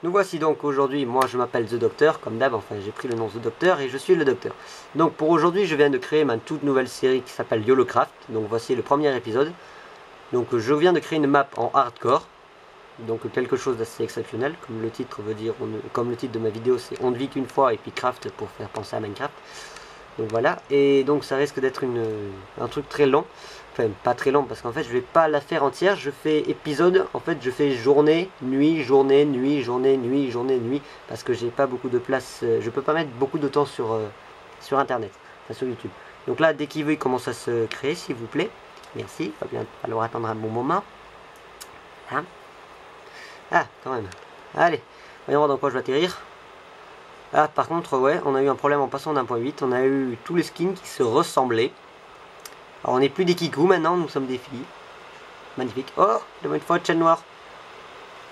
Nous voici donc aujourd'hui, moi je m'appelle The Doctor, comme d'hab, enfin j'ai pris le nom The Doctor et je suis le Docteur. Donc pour aujourd'hui je viens de créer ma toute nouvelle série qui s'appelle YOLOcraft, donc voici le premier épisode. Donc je viens de créer une map en hardcore, donc quelque chose d'assez exceptionnel, comme le titre veut dire, comme le titre de ma vidéo c'est on ne vit qu'une fois et puis craft pour faire penser à Minecraft. Donc voilà, et donc ça risque d'être un truc très long, enfin pas très long parce qu'en fait je vais pas la faire entière, je fais épisode, en fait je fais journée, nuit, journée, nuit, journée, nuit, journée, nuit, parce que j'ai pas beaucoup de place, je peux pas mettre beaucoup de temps sur internet, enfin sur YouTube. Donc là dès qu'il veut il commence à se créer s'il vous plaît, merci, il va bien falloir attendre un bon moment. Hein, ah quand même, allez, voyons voir dans quoi je vais atterrir. Ah par contre ouais, on a eu un problème en passant d'un point 8, on a eu tous les skins qui se ressemblaient. Alors on n'est plus des kikou maintenant, nous sommes des filles. Magnifique. Oh, une fois de chaîne noire.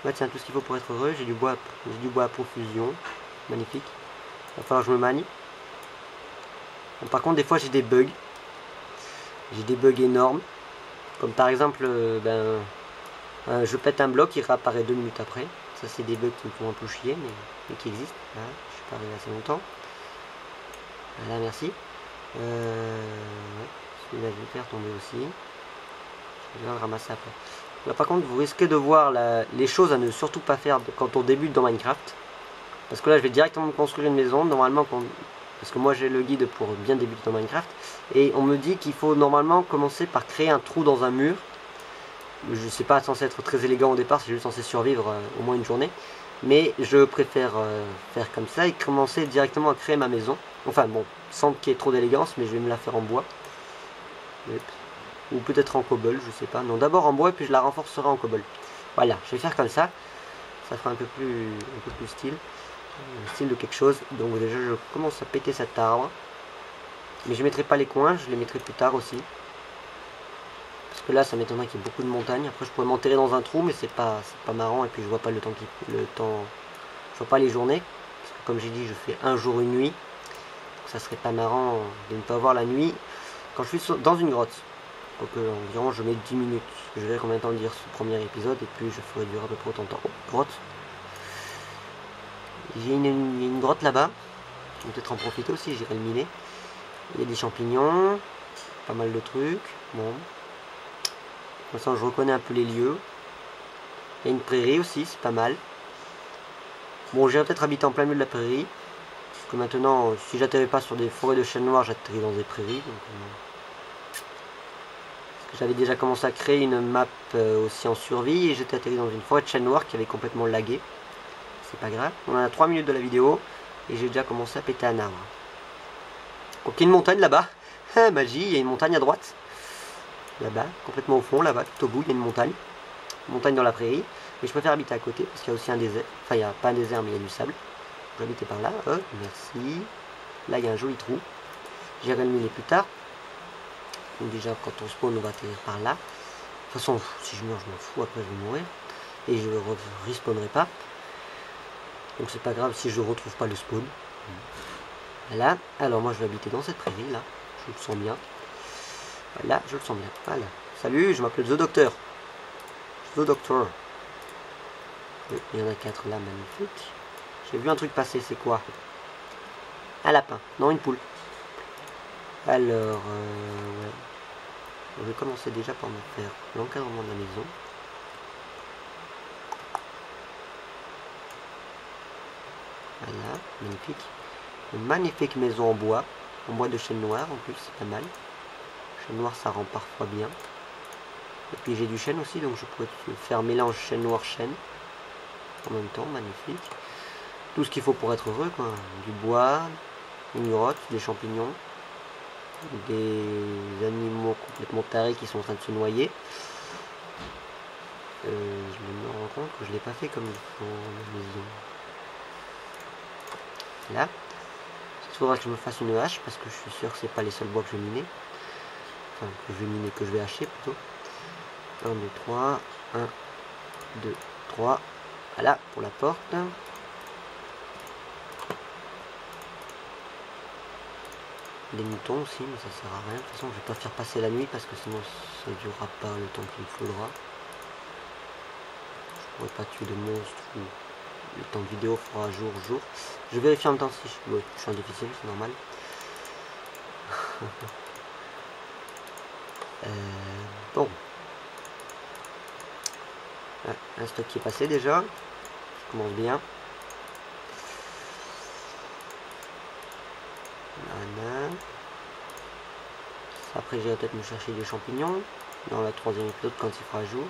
Ouais tiens, tout ce qu'il faut pour être heureux, j'ai du bois à profusion. Magnifique. Il va falloir que je me manie. Bon, par contre des fois j'ai des bugs. J'ai des bugs énormes. Comme par exemple, je pète un bloc, il réapparaît 2 minutes après. Ça c'est des bugs qui me font un peu chier, mais qui existent. Voilà, je suis pas arrivé assez longtemps. Voilà, merci. Ouais, celui-là je vais faire tomber aussi. Je vais le ramasser après. Là par contre vous risquez de voir les choses à ne surtout pas faire quand on débute dans Minecraft. Parce que là je vais directement construire une maison. Normalement, parce que moi j'ai le guide pour bien débuter dans Minecraft. Et on me dit qu'il faut normalement commencer par créer un trou dans un mur. Je sais pas censé être très élégant au départ, c'est juste censé survivre au moins une journée. Mais je préfère faire comme ça et commencer directement à créer ma maison. Enfin bon, sans qu'il y ait trop d'élégance, mais je vais me la faire en bois. Ou peut-être en cobble, je sais pas. Non, d'abord en bois et puis je la renforcerai en cobble. Voilà, je vais faire comme ça. Ça fera un peu plus style. Style de quelque chose. Donc déjà je commence à péter cet arbre. Mais je mettrai pas les coins, je les mettrai plus tard aussi. Parce que là ça m'étonnerait qu'il y ait beaucoup de montagnes. Après je pourrais m'enterrer dans un trou mais c'est pas marrant. Et puis je vois pas je vois pas les journées. Parce que comme j'ai dit je fais un jour une nuit. Donc ça serait pas marrant de ne pas voir la nuit quand je suis dans une grotte. Donc environ je mets 10 minutes. Je verrai combien de temps dire ce premier épisode et puis je ferai durer à peu près autant de temps. Oh, grotte. Il y a une grotte là-bas. Je vais peut-être en profiter aussi, j'irai le miner. Il y a des champignons, pas mal de trucs. Bon. Pour l'instant je reconnais un peu les lieux. Il y a une prairie aussi, c'est pas mal. Bon, j'irai peut-être habiter en plein milieu de la prairie. Parce que maintenant, si j'atterris pas sur des forêts de chênes noirs, j'atterris dans des prairies. Donc, j'avais déjà commencé à créer une map aussi en survie et j'étais atterri dans une forêt de chênes noirs qui avait complètement lagué. C'est pas grave. On en a 3 minutes de la vidéo et j'ai déjà commencé à péter un arbre. Ok, une montagne là-bas. Ah, magie, il y a une montagne à droite. Là-bas, complètement au fond, là-bas, tout au bout, il y a une montagne. Une montagne dans la prairie. Mais je préfère habiter à côté parce qu'il y a aussi un désert. Enfin, il n'y a pas un désert, mais il y a du sable. Je vais habiter par là. Oh, merci. Là, il y a un joli trou. J'irai le miner plus tard. Donc déjà quand on spawn on va atterrir par là. De toute façon si je meurs je m'en fous, après je vais mourir. Et je ne respawnerai pas. Donc c'est pas grave si je retrouve pas le spawn. Voilà. Alors moi je vais habiter dans cette prairie là. Je le sens bien. Voilà, je le sens bien. Voilà. Salut, je m'appelle The Doctor. The Doctor. Il y en a 4 là, magnifique. J'ai vu un truc passer, c'est quoi? Un lapin. Non, une poule. Alors, ouais. Je vais commencer déjà par me faire l'encadrement de la maison. Voilà, magnifique. Une magnifique maison en bois de chêne noir en plus, c'est pas mal. Chêne noir ça rend parfois bien. Et puis j'ai du chêne aussi, donc je pourrais faire mélange chêne noir chêne. En même temps, magnifique. Tout ce qu'il faut pour être heureux, quoi. Du bois, une grotte, des champignons. Des animaux complètement tarés qui sont en train de se noyer. Je me rends compte que je l'ai pas fait comme il faut la maison. Là. Il faudra que je me fasse une hache parce que je suis sûr que c'est pas les seuls bois que je vais miner. Enfin que je vais miner, que je vais hacher plutôt. 1, 2, 3. 1, 2, 3. Voilà pour la porte. Des moutons aussi, mais ça sert à rien. De toute façon, je vais pas faire passer la nuit parce que sinon ça ne durera pas le temps qu'il faudra. Je pourrais pas tuer de monstres ou le temps de vidéo fera jour. Je vérifie en même temps si je suis en difficile, c'est normal. Bon. Ah, un stock qui est passé déjà. Ça commence bien. Voilà. Après j'irai peut-être me chercher des champignons dans la 3e épisode quand il fera jour.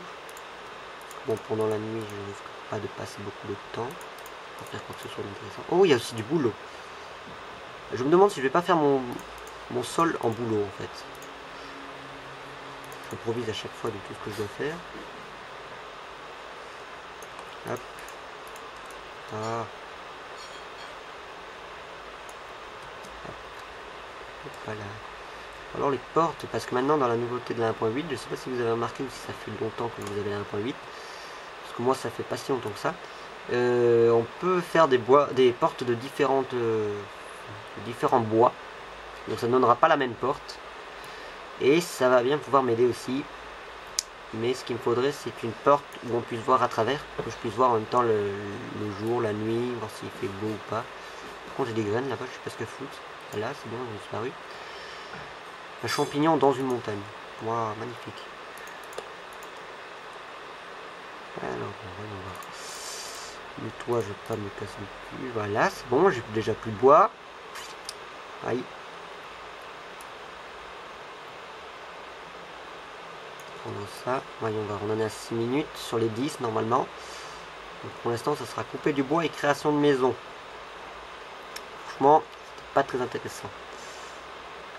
Bon, pendant la nuit je risque pas de passer beaucoup de temps pour faire quoi que ce soit d'intéressant. Oh, il y a aussi du boulot. Je me demande si je vais pas faire mon sol en boulot en fait. J'improvise à chaque fois de tout ce que je dois faire. Hop. Ah. Hop. Hop, voilà. Alors les portes, parce que maintenant dans la nouveauté de la 1.8, je sais pas si vous avez remarqué ou si ça fait longtemps que vous avez la 1.8, parce que moi ça fait pas si longtemps que ça. On peut faire des portes de différents bois, donc ça ne donnera pas la même porte, et ça va bien pouvoir m'aider aussi. Mais ce qu'il me faudrait, c'est une porte où on puisse voir à travers, que je puisse voir en même temps le jour, la nuit, voir s'il fait beau ou pas. Par contre j'ai des graines là-bas, je sais pas ce qu'elles foutent. Là c'est bon, elles ont disparu. Un champignon dans une montagne. Waouh, magnifique. Alors, voyons voir. Le toit, je vais pas me casser le cul. Voilà, c'est bon, j'ai déjà plus de bois. Aïe. Prenons ça. Voyons voir, on en est à 6 minutes sur les 10 normalement. Donc pour l'instant, ça sera couper du bois et création de maison. Franchement, c'est pas très intéressant.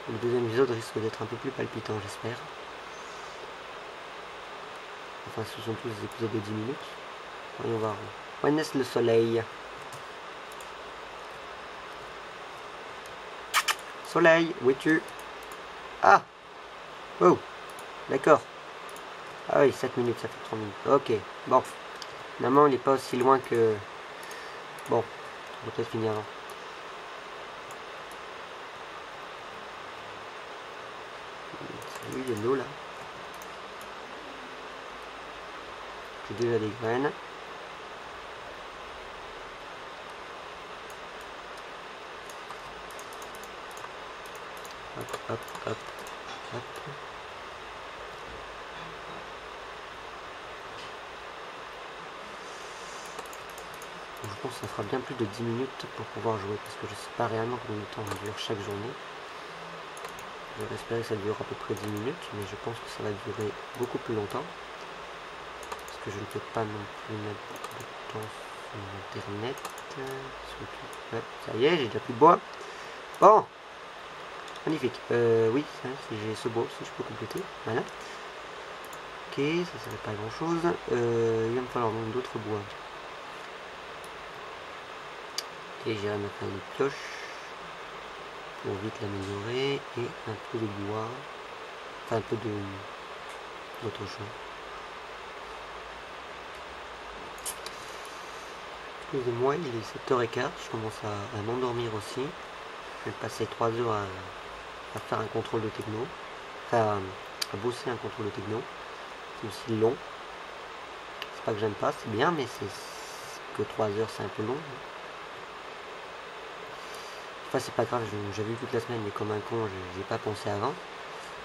Le deuxième épisode risque d'être un peu plus palpitant, j'espère. Enfin, ce sont tous des épisodes de 10 minutes. Voyons voir. Où est le soleil? Soleil, où es-tu? Ah! Oh! D'accord. Ah oui, 7 minutes, ça fait 3 minutes. Ok, bon. Finalement, il n'est pas aussi loin que... Bon, on va peut-être finir avant. Oui, il y a de l'eau là. J'ai déjà des graines. Hop, hop, hop, hop. Je pense que ça fera bien plus de 10 minutes pour pouvoir jouer, parce que je sais pas réellement combien de temps on dure chaque journée. J'aurais espéré que ça dure à peu près 10 minutes, mais je pense que ça va durer beaucoup plus longtemps. Parce que je ne peux pas non plus mettre beaucoup de temps sur internet. Hop, ça y est, j'ai déjà plus de bois. Bon, magnifique. Oui, ça, si j'ai ce bois aussi, je peux compléter. Voilà. Ok, ça ne serait pas grand chose. Il va me falloir donc d'autres bois. Et j'irai me faire une pioche pour vite l'améliorer et un peu de bois, enfin un peu d'autre chose. Excusez-moi, il est 7h15, je commence à m'endormir aussi. Je vais passer 3 heures à faire un contrôle de techno, enfin à bosser un contrôle de techno. C'est aussi long. C'est pas que j'aime pas, c'est bien, mais c'est que 3 heures, c'est un peu long. Enfin, c'est pas grave, j'ai vu toute la semaine, mais comme un con, j'ai pas pensé avant.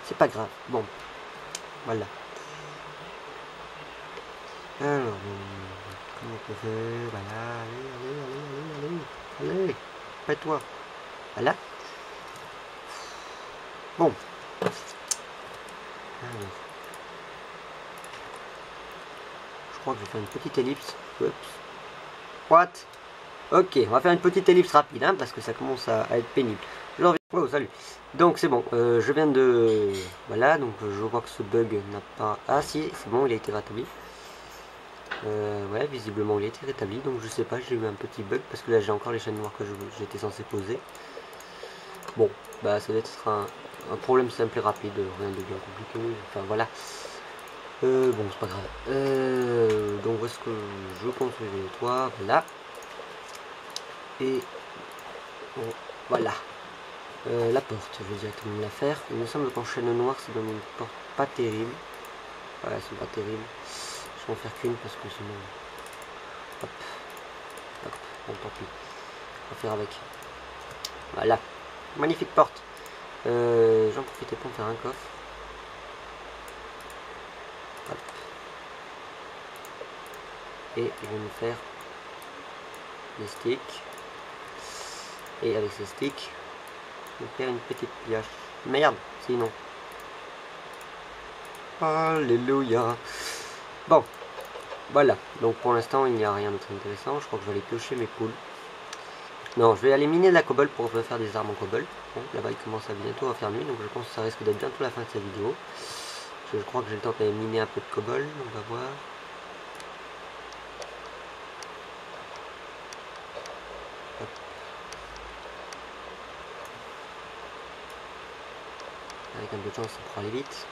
C'est pas grave. Bon, voilà. Alors, comment on peut faire? Voilà, allez, fais-toi. Voilà. Bon. Alors. Je crois que je vais faire une petite ellipse. Oups. What? Ok, on va faire une petite ellipse rapide, hein, parce que ça commence à être pénible. Oh, salut. Donc c'est bon, je viens de... Voilà, donc je vois que ce bug n'a pas... Ah si, c'est bon, il a été rétabli. Ouais, visiblement il a été rétabli, donc je sais pas, j'ai eu un petit bug, parce que là j'ai encore les chaînes noires que j'étais censé poser. Bon, bah ça doit être un problème simple et rapide, rien de bien compliqué, enfin voilà. Bon, c'est pas grave. Donc où est-ce que je construis le toit? Voilà. Et bon, voilà. La porte, je vais directement la faire. Il me semble qu'en chaîne noire, ça donne une porte pas terrible. Voilà, c'est pas terrible. Je vais en faire qu'une parce que sinon... Hop. Bon, tant pis. On va faire avec. Voilà. Magnifique porte. J'en profitais pour me faire un coffre. Hop. Et je vais me faire des sticks. Et avec ces sticks, je vais faire une petite pioche. Merde, sinon. Alléluia. Bon, voilà. Donc pour l'instant, il n'y a rien de très intéressant. Je crois que je vais aller piocher mes poules. Non, je vais aller miner de la cobble pour faire des armes en cobble. Bon, là-bas, il commence à bientôt à faire nuit, donc je pense que ça risque d'être bientôt la fin de cette vidéo. Je crois que j'ai le temps d'aller miner un peu de cobble. On va voir. Hop. Avec un peu de chance, ça pourra aller vite.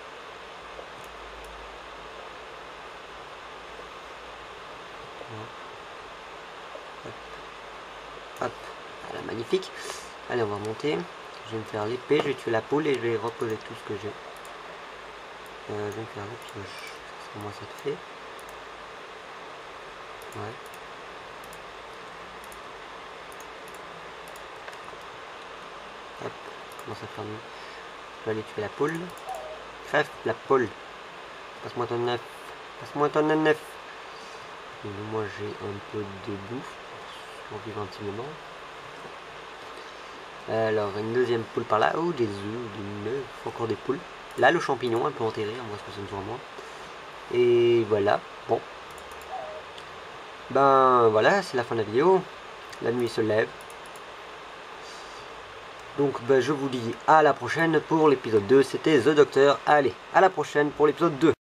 Hop, voilà, magnifique. Allez, on va remonter. Je vais me faire l'épée, je vais tuer la poule et je vais reposer tout ce que j'ai. Je vais me faire la pioche. Au moins ça te fait. Ouais. Hop, comment ça faire mieux. Je vais aller tuer la poule. Crève la poule. Passe-moi ton œuf. Passe-moi ton œuf. Moi j'ai un peu de bouffe pour vivre un petit moment. Alors une deuxième poule par là. Oh, des œufs, des œufs, encore des poules. Là le champignon un peu enterré, on voit ce que c'est devant moi. Et voilà, bon. Ben voilà, c'est la fin de la vidéo. La nuit se lève. Donc ben, je vous dis à la prochaine pour l'épisode 2. C'était The Doctor. Allez, à la prochaine pour l'épisode 2.